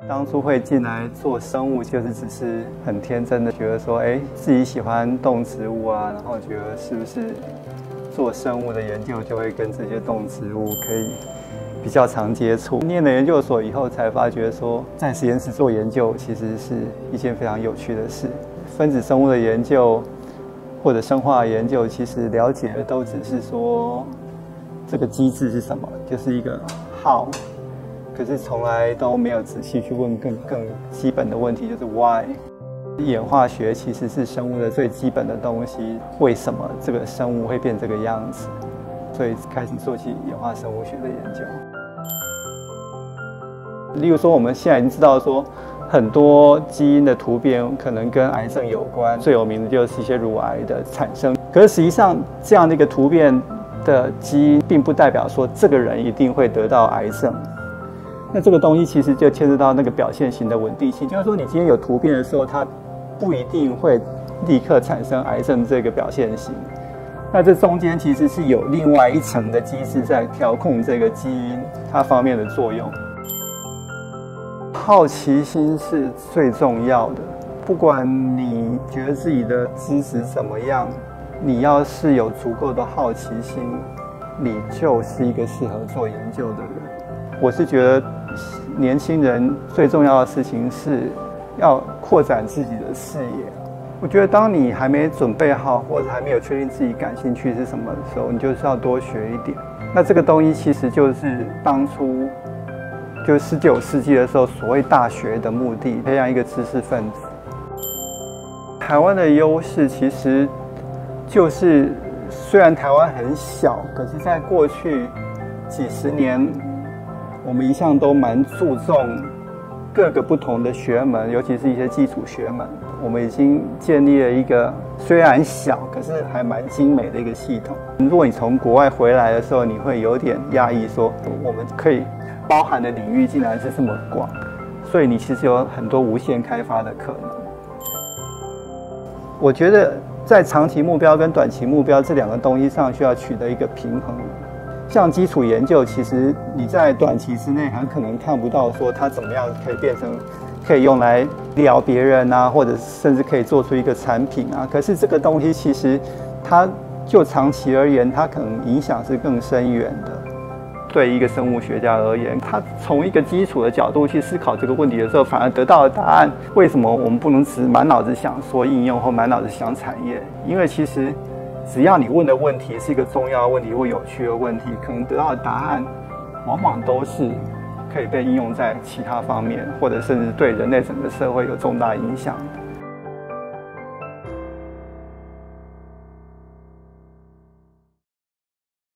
当初会进来做生物，就是只是很天真的觉得说，自己喜欢动植物啊，然后觉得是不是做生物的研究就会跟这些动植物可以比较常接触。念了研究所以后，才发觉说，在实验室做研究其实是一件非常有趣的事。分子生物的研究或者生化研究，其实了解的都只是说这个机制是什么，就是一个 how。可是从来都没有仔细去问更基本的问题，就是 why。演化学其实是生物的最基本的东西，为什么这个生物会变这个样子？所以开始做起演化生物学的研究。例如说，我们现在已经知道说，很多基因的突变可能跟癌症有关，最有名的就是一些乳癌的产生。可是实际上，这样的一个突变的基因，并不代表说这个人一定会得到癌症。那这个东西其实就牵涉到那个表现型的稳定性，就是说你今天有突变的时候，它不一定会立刻产生癌症这个表现型。那这中间其实是有另外一层的机制在调控这个基因它方面的作用。好奇心是最重要的，不管你觉得自己的知识怎么样，你要是有足够的好奇心，你就是一个适合做研究的人。我是觉得年轻人最重要的事情是要扩展自己的视野。我觉得当你还没准备好，或者还没有确定自己感兴趣是什么的时候，你就是要多学一点。那这个东西其实就是当初就是19世纪的时候所谓大学的目的，培养一个知识分子。台湾的优势其实就是虽然台湾很小，可是在过去几十年，我们一向都蛮注重各个不同的学门，尤其是一些基础学门。我们已经建立了一个虽然小，可是还蛮精美的一个系统。如果你从国外回来的时候，你会有点讶异，说我们可以包含的领域竟然是这么广，所以你其实有很多无限开发的可能。我觉得在长期目标跟短期目标这两个东西上需要取得一个平衡。像基础研究，其实你在短期之内很可能看不到说它怎么样可以变成可以用来疗别人啊，或者甚至可以做出一个产品啊。可是这个东西其实它就长期而言，它可能影响是更深远的。对一个生物学家而言，他从一个基础的角度去思考这个问题的时候，反而得到了答案。为什么我们不能只满脑子想说应用或满脑子想产业？因为其实只要你问的问题是一个重要的问题或有趣的问题，可能得到的答案往往都是可以被应用在其他方面，或者甚至对人类整个社会有重大影响的。